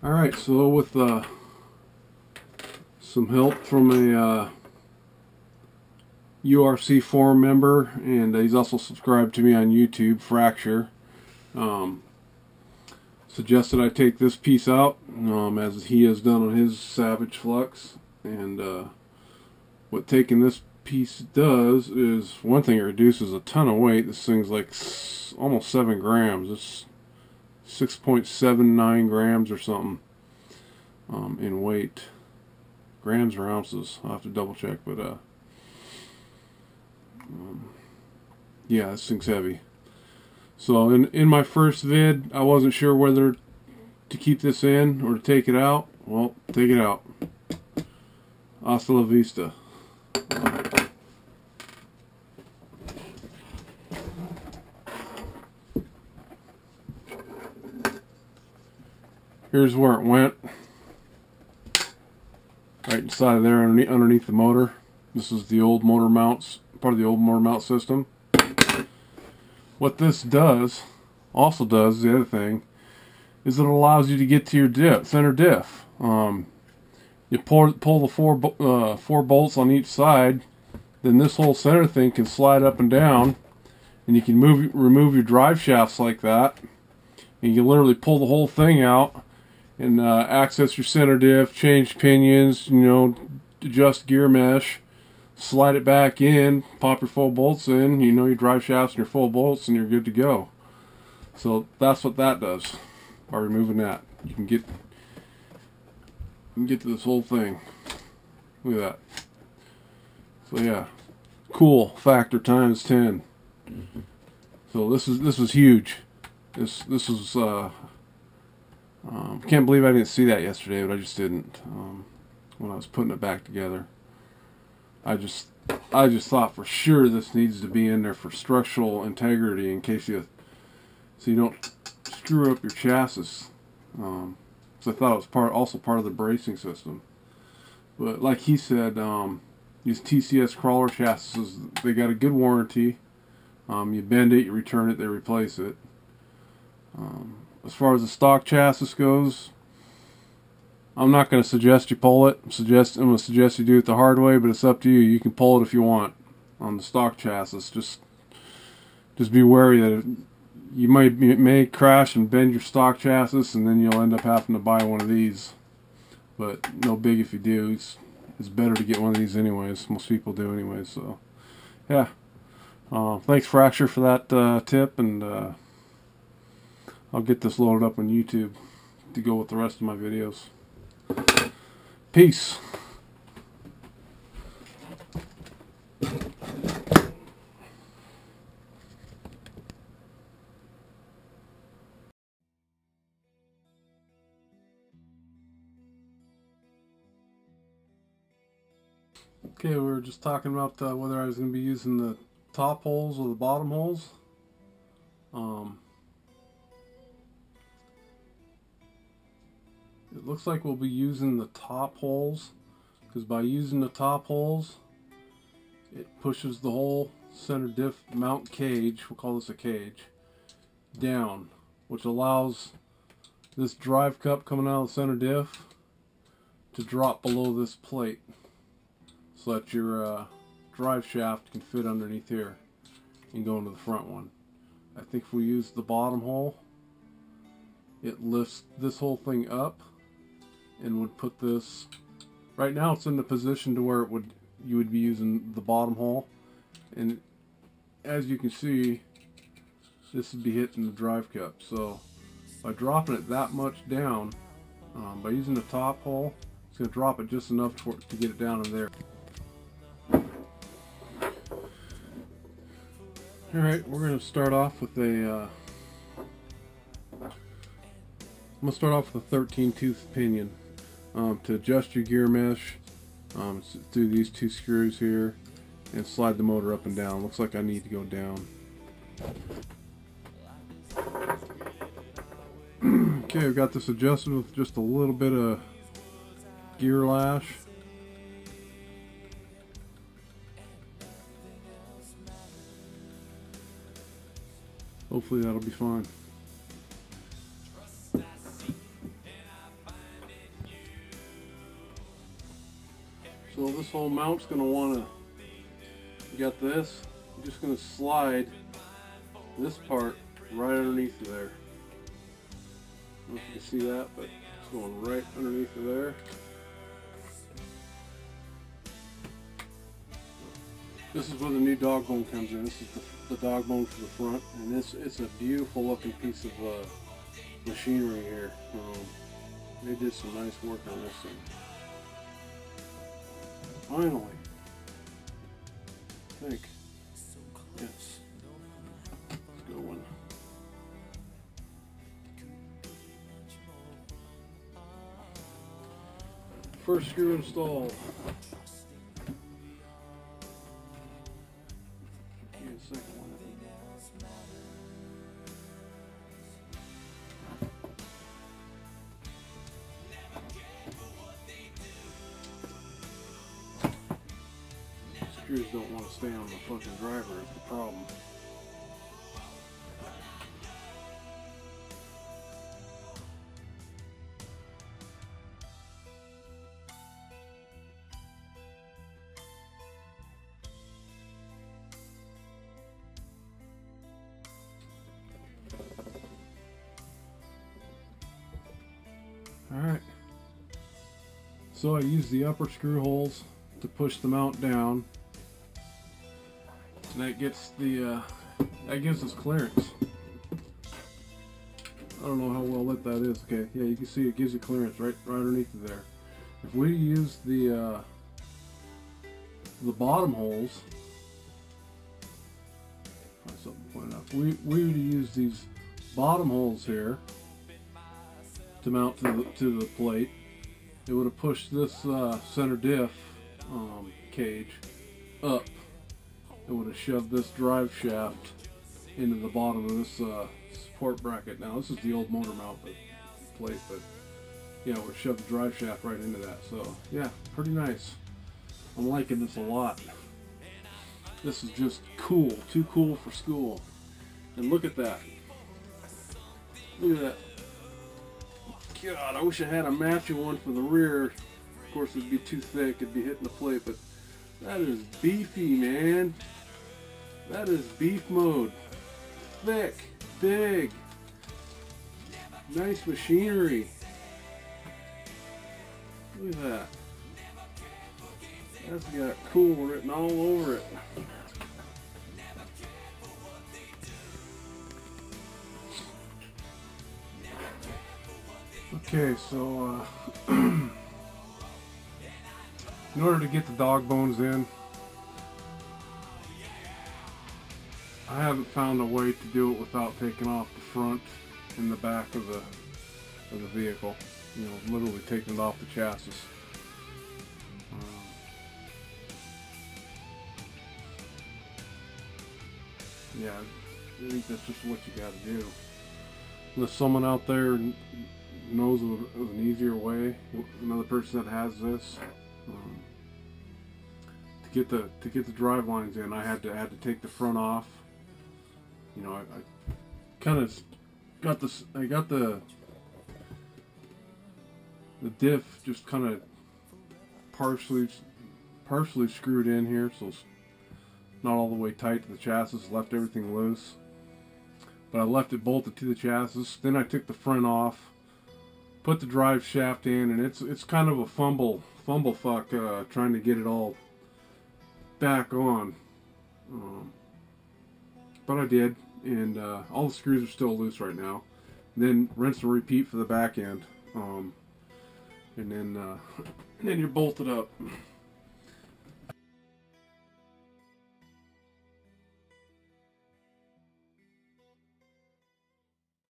Alright, so with some help from a URC forum member, and he's also subscribed to me on YouTube, Fracture, suggested I take this piece out, as he has done on his Savage Flux. And what taking this piece does is, one thing, it reduces a ton of weight. This thing's like almost 7 grams. It's 6.79 grams or something in weight. Grams or ounces, I'll have to double check, but yeah, this thing's heavy. So in my first vid, I wasn't sure whether to keep this in or to take it out. Well, take it out. Hasta la vista. Here's where it went. Right inside of there, underneath the motor. This is the old motor mounts, part of the old motor mount system. What this does, also does, the other thing, is it allows you to get to your center diff. You pull the four bolts on each side, then this whole center thing can slide up and down, and you can remove your drive shafts like that, and you can literally pull the whole thing out and access your center diff, change pinions, you know, adjust gear mesh, slide it back in, pop your full bolts in, you know, your drive shafts and your full bolts, and you're good to go. So that's what that does. By removing that, you can get to this whole thing. Look at that. So yeah, cool factor times 10. So this was huge. This was can't believe I didn't see that yesterday, but I just didn't when I was putting it back together. I just thought for sure this needs to be in there for structural integrity, in case so you don't screw up your chassis. So I thought it was also part of the bracing system. But like he said, these TCS crawler chassis, they got a good warranty. You bend it, you return it, they replace it. As far as the stock chassis goes, I'm not going to suggest you pull it. I'm going to suggest you do it the hard way, but it's up to you. You can pull it if you want on the stock chassis. Just be wary that you may crash and bend your stock chassis, and then you'll end up having to buy one of these. But no big if you do. It's better to get one of these anyways. Most people do anyways. So yeah. Thanks Fracture for that tip, and I'll get this loaded up on YouTube to go with the rest of my videos. Peace. Okay, we were just talking about whether I was going to be using the top holes or the bottom holes. It looks like we'll be using the top holes, because by using the top holes, it pushes the whole center diff mount cage, we'll call this a cage, down, which allows this drive cup coming out of the center diff to drop below this plate, so that your drive shaft can fit underneath here and go into the front one. I think if we use the bottom hole, it lifts this whole thing up and would put this, right now it's in the position to where you would be using the bottom hole, and as you can see, this would be hitting the drive cup. So by dropping it that much down, by using the top hole, it's going to drop it just enough to get it down in there. Alright, we're going to start off with a I'm going to start off with a 13 tooth pinion. To adjust your gear mesh, through these two screws here, and slide the motor up and down. Looks like I need to go down. Okay, I've got this adjusted with just a little bit of gear lash. Hopefully that'll be fine. So this whole mount's going to want to, you got this, you're just going to slide this part right underneath of there. I don't know if you can see that, but it's going right underneath of there. This is where the new dog bone comes in. This is the dog bone for the front, and it's a beautiful looking piece of machinery here. They did some nice work on this thing. Finally, I think. Yes. Let's go one. First screw installed. Give me a second one. Screws don't want to stay on the fucking driver is the problem. Alright, so I use the upper screw holes to push the mount down, and that gets the that gives us clearance. I don't know how well lit that is. Okay, yeah, you can see it gives you clearance right underneath of there. If we use the bottom holes, find something to point out. We would use these bottom holes here to mount to the plate. It would have pushed this center diff cage up. It would have shoved this drive shaft into the bottom of this support bracket. Now this is the old motor mount plate, but yeah, it would have shoved the drive shaft right into that. So yeah, pretty nice. I'm liking this a lot. This is just cool, too cool for school. And look at that. Look at that. God, I wish I had a matching one for the rear. Of course, it'd be too thick, it'd be hitting the plate, but that is beefy, man. That is beef mode. Thick, big, nice machinery. Look at that. That's got cool written all over it. Okay, so in order to get the dog bones in, I haven't found a way to do it without taking off the front and the back of the vehicle. You know, literally taking it off the chassis. Yeah, I think that's just what you got to do. Unless someone out there knows of an easier way, another person that has this, to get the drive lines in, I had to take the front off. You know, I kind of got this. I got the diff just kind of partially screwed in here, so it's not all the way tight to the chassis. Left everything loose, but I left it bolted to the chassis. Then I took the front off, put the drive shaft in, and it's kind of a fumble fuck trying to get it all back on, but I did, and all the screws are still loose right now. Then rinse and repeat for the back end, and then you're bolted up.